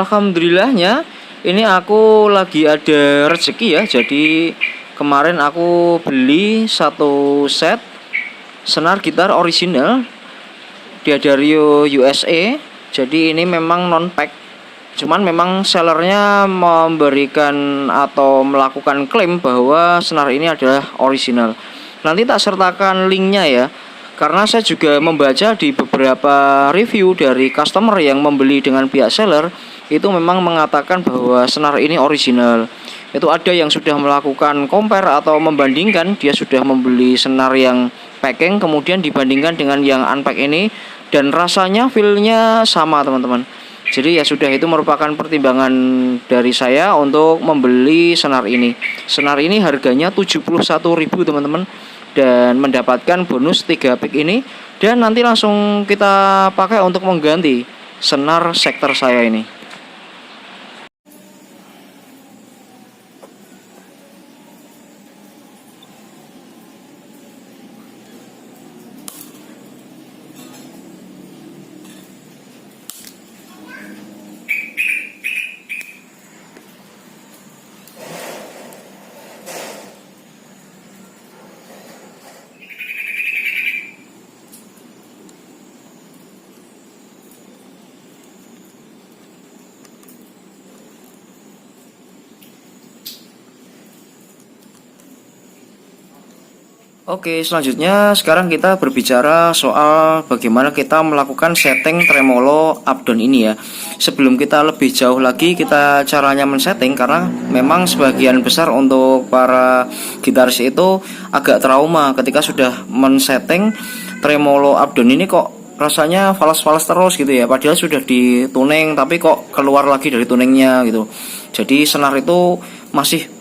alhamdulillahnya ini aku lagi ada rezeki ya. Jadi kemarin aku beli satu set senar gitar original D'Addario USA. Jadi ini memang non pack, cuman memang sellernya memberikan atau melakukan klaim bahwa senar ini adalah original. Nanti tak sertakan linknya ya, karena saya juga membaca di beberapa review dari customer yang membeli dengan pihak seller, itu memang mengatakan bahwa senar ini original. Itu ada yang sudah melakukan compare atau membandingkan, dia sudah membeli senar yang packing kemudian dibandingkan dengan yang unpack ini, dan rasanya feelnya sama teman-teman. Jadi ya sudah, itu merupakan pertimbangan dari saya untuk membeli senar ini. Senar ini harganya 71.000 teman-teman, dan mendapatkan bonus 3 pick ini, dan nanti langsung kita pakai untuk mengganti senar sektor saya ini. Oke, selanjutnya sekarang kita berbicara soal bagaimana kita melakukan setting tremolo up down ini ya. Sebelum kita lebih jauh lagi kita caranya men-setting, karena memang sebagian besar untuk para gitaris itu agak trauma ketika sudah men-setting tremolo up down ini, kok rasanya falas-falas terus gitu ya. Padahal sudah dituning tapi kok keluar lagi dari tuningnya gitu. Jadi senar itu masih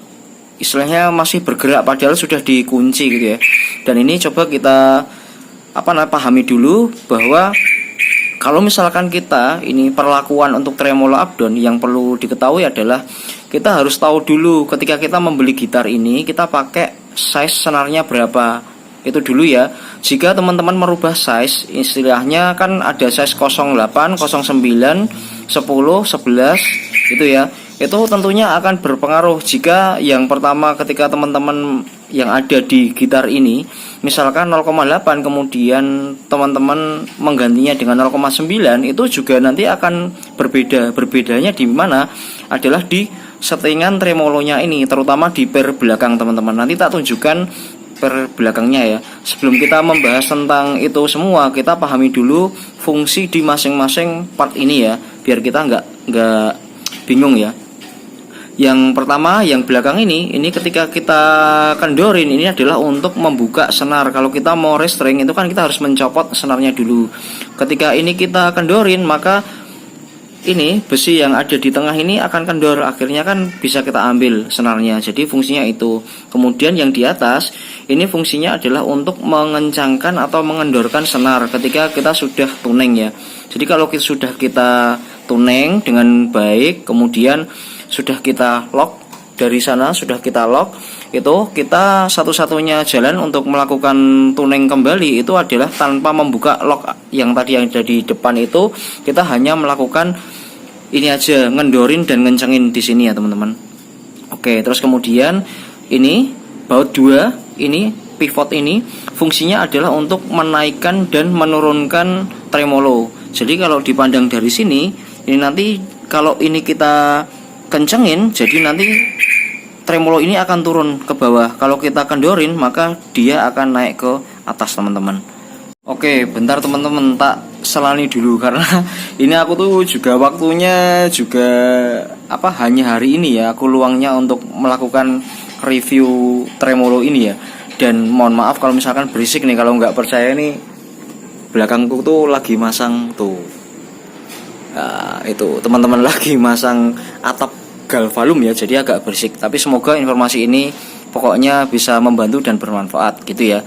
istilahnya masih bergerak padahal sudah dikunci gitu ya. Dan ini coba kita pahami dulu bahwa kalau misalkan kita ini perlakuan untuk tremolo up down, yang perlu diketahui adalah kita harus tahu dulu ketika kita membeli gitar ini kita pakai size senarnya berapa. Itu dulu ya. Jika teman-teman merubah size, istilahnya kan ada size 08, 09, 10, 11 gitu ya. Itu tentunya akan berpengaruh jika yang pertama ketika teman-teman yang ada di gitar ini misalkan 0,8, kemudian teman-teman menggantinya dengan 0,9, itu juga nanti akan berbeda. Berbedanya di mana adalah di settingan tremolonya ini, terutama di pair belakang teman-teman. Nanti tak tunjukkan pair belakangnya ya. Sebelum kita membahas tentang itu semua, kita pahami dulu fungsi di masing-masing part ini ya, biar kita nggak bingung ya. Yang pertama, yang belakang ini ketika kita kendorin ini adalah untuk membuka senar. Kalau kita mau restring itu kan kita harus mencopot senarnya dulu. Ketika ini kita kendorin, maka ini besi yang ada di tengah ini akan kendor, akhirnya kan bisa kita ambil senarnya. Jadi fungsinya itu. Kemudian yang di atas ini fungsinya adalah untuk mengencangkan atau mengendorkan senar ketika kita sudah tuning ya. Jadi kalau sudah kita tuning dengan baik, kemudian sudah kita lock dari sana, sudah kita lock, itu kita satu-satunya jalan untuk melakukan tuning kembali itu adalah tanpa membuka lock yang tadi yang ada di depan itu. Kita hanya melakukan ini aja, ngendorin dan ngencengin di sini ya teman-teman. Oke, terus kemudian ini baut 2 ini pivot ini fungsinya adalah untuk menaikkan dan menurunkan tremolo. Jadi kalau dipandang dari sini, ini nanti kalau ini kita kencengin, jadi nanti tremolo ini akan turun ke bawah. Kalau kita kendorin, maka dia akan naik ke atas teman-teman. Oke, bentar teman-teman, tak selani dulu karena ini aku tuh juga waktunya juga hanya hari ini ya, aku luangnya untuk melakukan review tremolo ini ya. Dan mohon maaf kalau misalkan berisik nih, kalau nggak percaya nih belakangku tuh lagi masang tuh. Nah, itu teman-teman lagi masang atap galvalum ya, jadi agak berisik. Tapi semoga informasi ini pokoknya bisa membantu dan bermanfaat gitu ya.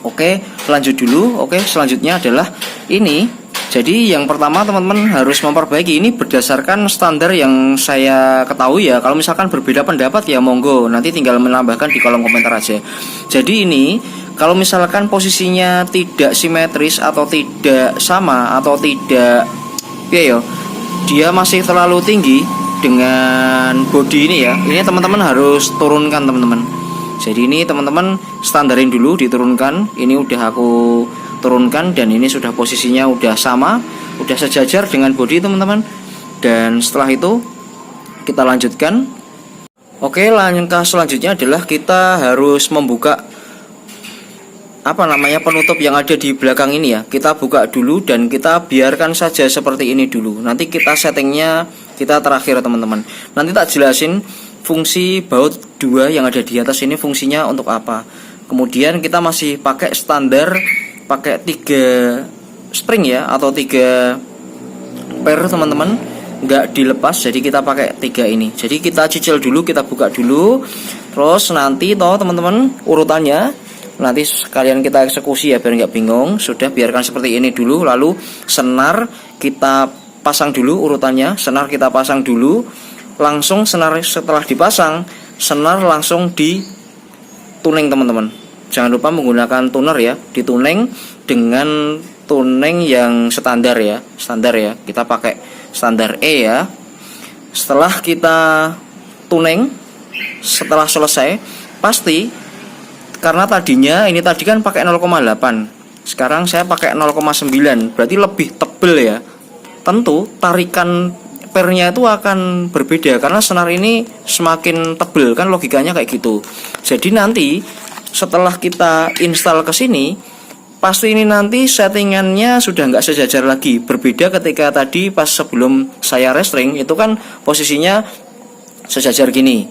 Oke, lanjut dulu. Oke, selanjutnya adalah ini. Jadi yang pertama teman-teman harus memperbaiki ini berdasarkan standar yang saya ketahui ya. Kalau misalkan berbeda pendapat ya monggo, nanti tinggal menambahkan di kolom komentar aja. Jadi ini kalau misalkan posisinya tidak simetris atau tidak sama atau tidak dia masih terlalu tinggi dengan body ini ya, ini teman-teman harus turunkan teman-teman. Jadi ini teman-teman standarin dulu, diturunkan. Ini udah aku turunkan dan ini sudah posisinya udah sama, udah sejajar dengan body teman-teman. Dan setelah itu kita lanjutkan. Oke, langkah selanjutnya adalah kita harus membuka penutup yang ada di belakang ini ya. Kita buka dulu dan kita biarkan saja seperti ini dulu. Nanti kita settingnya kita terakhir teman-teman. Nanti tak jelasin fungsi baut 2 yang ada di atas ini fungsinya untuk apa. Kemudian kita masih pakai standar, pakai 3 spring ya, atau 3 pair teman-teman, nggak dilepas. Jadi kita pakai 3 ini. Jadi kita cicil dulu, kita buka dulu. Terus nanti teman-teman urutannya nanti sekalian kita eksekusi ya, biar nggak bingung. Sudah, biarkan seperti ini dulu. Lalu senar kita pasang dulu urutannya. Senar kita pasang dulu. Langsung senar setelah dipasang, senar langsung dituning teman-teman. Jangan lupa menggunakan tuner ya, dituning dengan tuning yang standar ya. Standar ya, kita pakai standar E ya. Setelah kita tuning, setelah selesai, pasti karena tadinya ini tadi kan pakai 0,8, sekarang saya pakai 0,9, berarti lebih tebel ya. Tentu tarikan pernya itu akan berbeda karena senar ini semakin tebel, kan logikanya kayak gitu. Jadi nanti setelah kita install ke sini, pasti ini nanti settingannya sudah nggak sejajar lagi. Berbeda ketika tadi pas sebelum saya restring itu kan posisinya sejajar gini,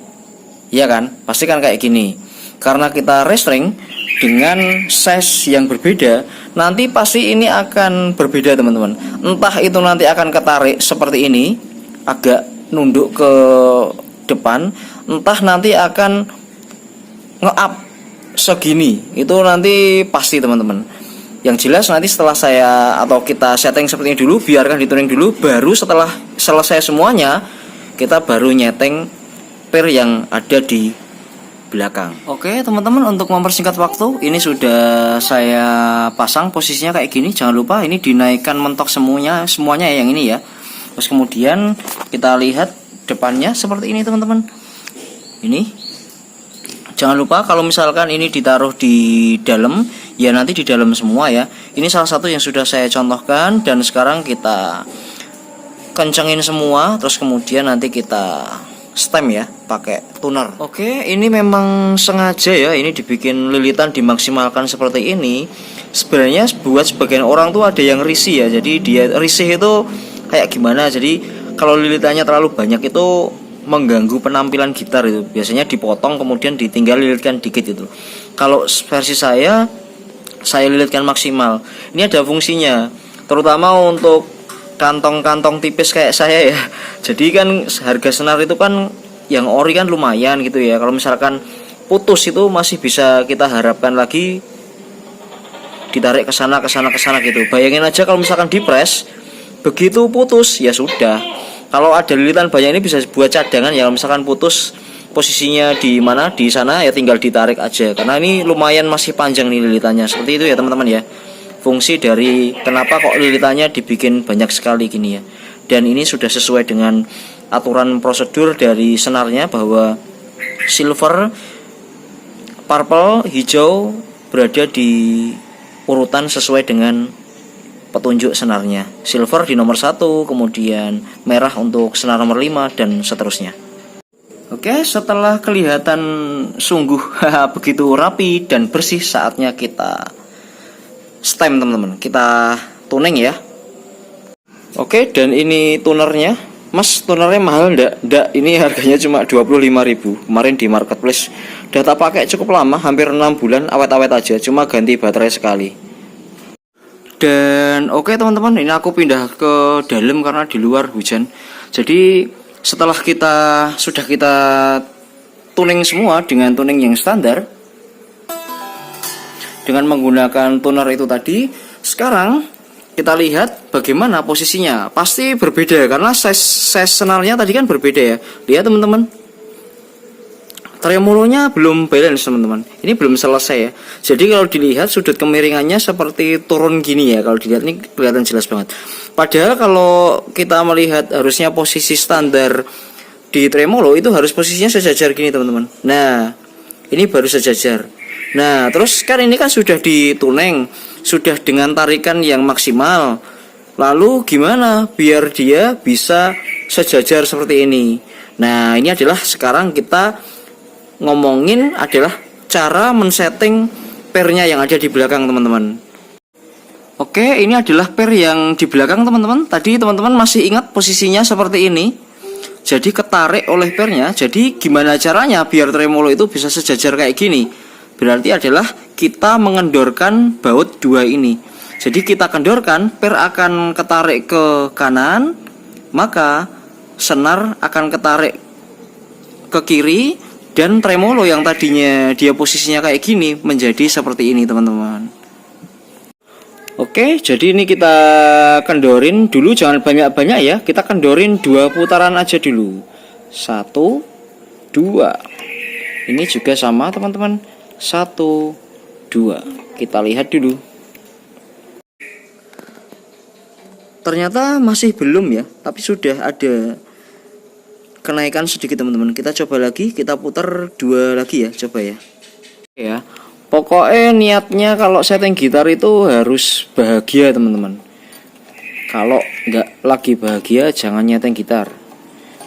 ya kan? Pasti kan kayak gini. Karena kita restring dengan size yang berbeda, nanti pasti ini akan berbeda teman-teman. Entah itu nanti akan ketarik seperti ini, agak nunduk ke depan, entah nanti akan nge-up segini. Itu nanti pasti teman-teman. Yang jelas nanti setelah saya atau kita setting seperti ini dulu, biarkan dituning dulu, baru setelah selesai semuanya kita baru nyeting pair yang ada di belakang. Oke teman-teman, untuk mempersingkat waktu, ini sudah saya pasang posisinya kayak gini. Jangan lupa ini dinaikkan mentok semuanya ya, yang ini ya. Terus kemudian kita lihat depannya seperti ini teman-teman. Ini jangan lupa kalau misalkan ini ditaruh di dalam, ya nanti di dalam semua ya. Ini salah satu yang sudah saya contohkan. Dan sekarang kita kencengin semua, terus kemudian nanti kita stem ya, pakai tuner. Oke, ini memang sengaja ya, ini dibikin lilitan dimaksimalkan seperti ini. Sebenarnya buat sebagian orang tuh ada yang risih ya. Jadi dia risih itu kayak gimana? Jadi kalau lilitannya terlalu banyak itu mengganggu penampilan gitar itu. Biasanya dipotong kemudian ditinggal lilitkan dikit itu. Kalau versi saya lilitkan maksimal. Ini ada fungsinya, terutama untuk kantong-kantong tipis kayak saya ya. Jadi kan harga senar itu kan yang ori kan lumayan gitu ya. Kalau misalkan putus itu masih bisa kita harapkan lagi ditarik ke sana gitu. Bayangin aja kalau misalkan dipres, begitu putus ya sudah. Kalau ada lilitan banyak ini bisa buat cadangan ya. Kalau misalkan putus posisinya di mana, di sana ya tinggal ditarik aja. Karena ini lumayan masih panjang nih lilitannya. Seperti itu ya teman-teman ya. Fungsi dari kenapa kok lilitannya dibikin banyak sekali gini ya. Dan ini sudah sesuai dengan aturan prosedur dari senarnya, bahwa silver, purple, hijau berada di urutan sesuai dengan petunjuk senarnya. Silver di nomor 1, kemudian merah untuk senar nomor 5, dan seterusnya. Oke, setelah kelihatan sungguh begitu rapi dan bersih, saatnya kita stem teman-teman, kita tuning ya. Oke, dan ini tunernya. Mas, tunernya mahal enggak? Ini harganya cuma 25.000 kemarin di marketplace. Data pakai cukup lama, hampir 6 bulan, awet-awet aja, cuma ganti baterai sekali. Dan oke teman-teman, ini aku pindah ke dalam karena di luar hujan. Jadi setelah sudah kita tuning semua dengan tuning yang standar, dengan menggunakan tuner itu tadi, sekarang kita lihat bagaimana posisinya. Pasti berbeda karena size senarnya tadi kan berbeda ya. Lihat teman-teman, tremolonya belum balance teman-teman. Ini belum selesai ya. Jadi kalau dilihat sudut kemiringannya seperti turun gini ya. Kalau dilihat ini kelihatan jelas banget. Padahal kalau kita melihat harusnya posisi standar di tremolo itu harus posisinya sejajar gini teman-teman. Nah, ini baru sejajar. Nah, terus kan ini kan sudah dituneng, sudah dengan tarikan yang maksimal. Lalu gimana biar dia bisa sejajar seperti ini? Nah, ini adalah sekarang kita ngomongin adalah cara men-setting pairnya yang ada di belakang teman-teman. Oke, ini adalah pair yang di belakang teman-teman. Tadi teman-teman masih ingat posisinya seperti ini. Jadi ketarik oleh pairnya. Jadi gimana caranya biar tremolo itu bisa sejajar kayak gini? Berarti adalah kita mengendorkan baut dua ini. Jadi kita kendorkan, pair akan ketarik ke kanan, maka senar akan ketarik ke kiri. Dan tremolo yang tadinya dia posisinya kayak gini menjadi seperti ini teman-teman. Oke, jadi ini kita kendorin dulu, jangan banyak-banyak ya. Kita kendorin 2 putaran aja dulu. 1, 2. Ini juga sama teman-teman. 1, 2. Kita lihat dulu. Ternyata masih belum ya, tapi sudah ada kenaikan sedikit teman-teman. Kita coba lagi, kita putar 2 lagi ya, coba ya. Ya, pokoknya niatnya kalau setting gitar itu harus bahagia teman-teman. Kalau nggak lagi bahagia jangan nyeting gitar.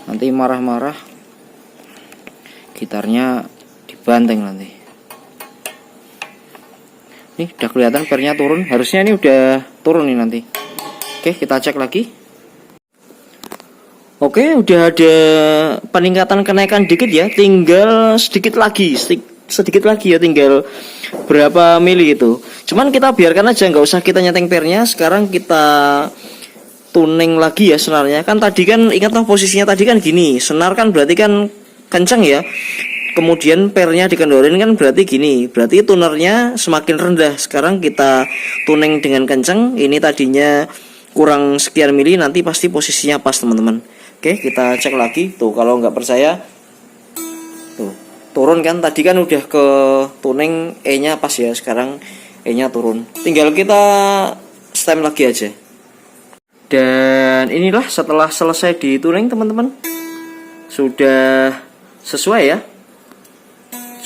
Nanti marah-marah gitarnya dibanting nanti. Nih udah kelihatan pairnya turun, harusnya ini udah turun nih nanti. Oke, kita cek lagi. Oke, udah ada peningkatan kenaikan dikit ya, tinggal sedikit lagi ya, tinggal berapa mili itu. Cuman kita biarkan aja, nggak usah kita nyeting pairnya. Sekarang kita tuning lagi ya senarnya. Kan tadi kan ingatlah posisinya tadi kan gini, senar kan berarti kan kenceng ya. Kemudian pairnya dikendorin kan berarti gini, berarti tunernya semakin rendah. Sekarang kita tuning dengan kenceng, ini tadinya kurang sekian mili, nanti pasti posisinya pas teman-teman. Oke, kita cek lagi. Tuh, kalau nggak percaya, tuh turun kan. Tadi kan udah ke tuning E-nya pas ya. Sekarang E-nya turun. Tinggal kita stem lagi aja. Dan inilah setelah selesai di tuning teman-teman, sudah sesuai ya.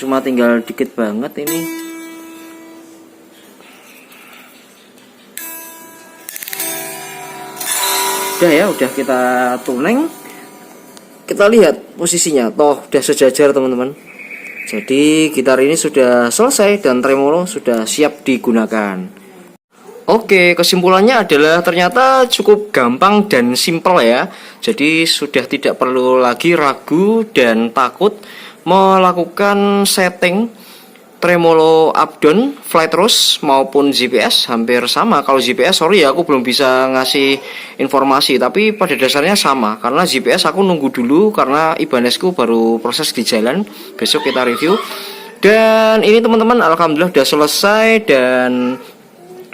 Cuma tinggal dikit banget ini. Udah ya, udah kita tuning. Kita lihat posisinya, toh udah sejajar teman-teman. Jadi gitar ini sudah selesai dan tremolo sudah siap digunakan. Oke, kesimpulannya adalah ternyata cukup gampang dan simple ya. Jadi sudah tidak perlu lagi ragu dan takut melakukan setting tremolo up down, flat rose maupun GPS hampir sama. Kalau GPS sorry ya, aku belum bisa ngasih informasi, tapi pada dasarnya sama. Karena GPS aku nunggu dulu karena Ibanezku baru proses di jalan. Besok kita review. Dan ini teman-teman alhamdulillah udah selesai dan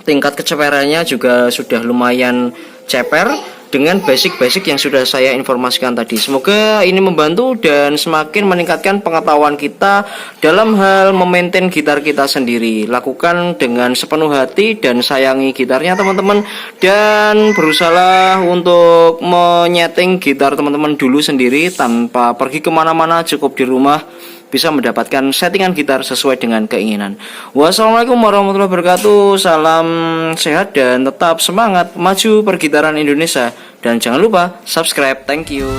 tingkat keceperannya juga sudah lumayan ceper dengan basic-basic yang sudah saya informasikan tadi. Semoga ini membantu dan semakin meningkatkan pengetahuan kita dalam hal memaintain gitar kita sendiri. Lakukan dengan sepenuh hati dan sayangi gitarnya teman-teman, dan berusaha untuk menyeting gitar teman-teman dulu sendiri tanpa pergi kemana-mana, cukup di rumah bisa mendapatkan settingan gitar sesuai dengan keinginan. Wassalamualaikum warahmatullahi wabarakatuh. Salam sehat dan tetap semangat maju pergitaran Indonesia. Dan jangan lupa subscribe. Thank you.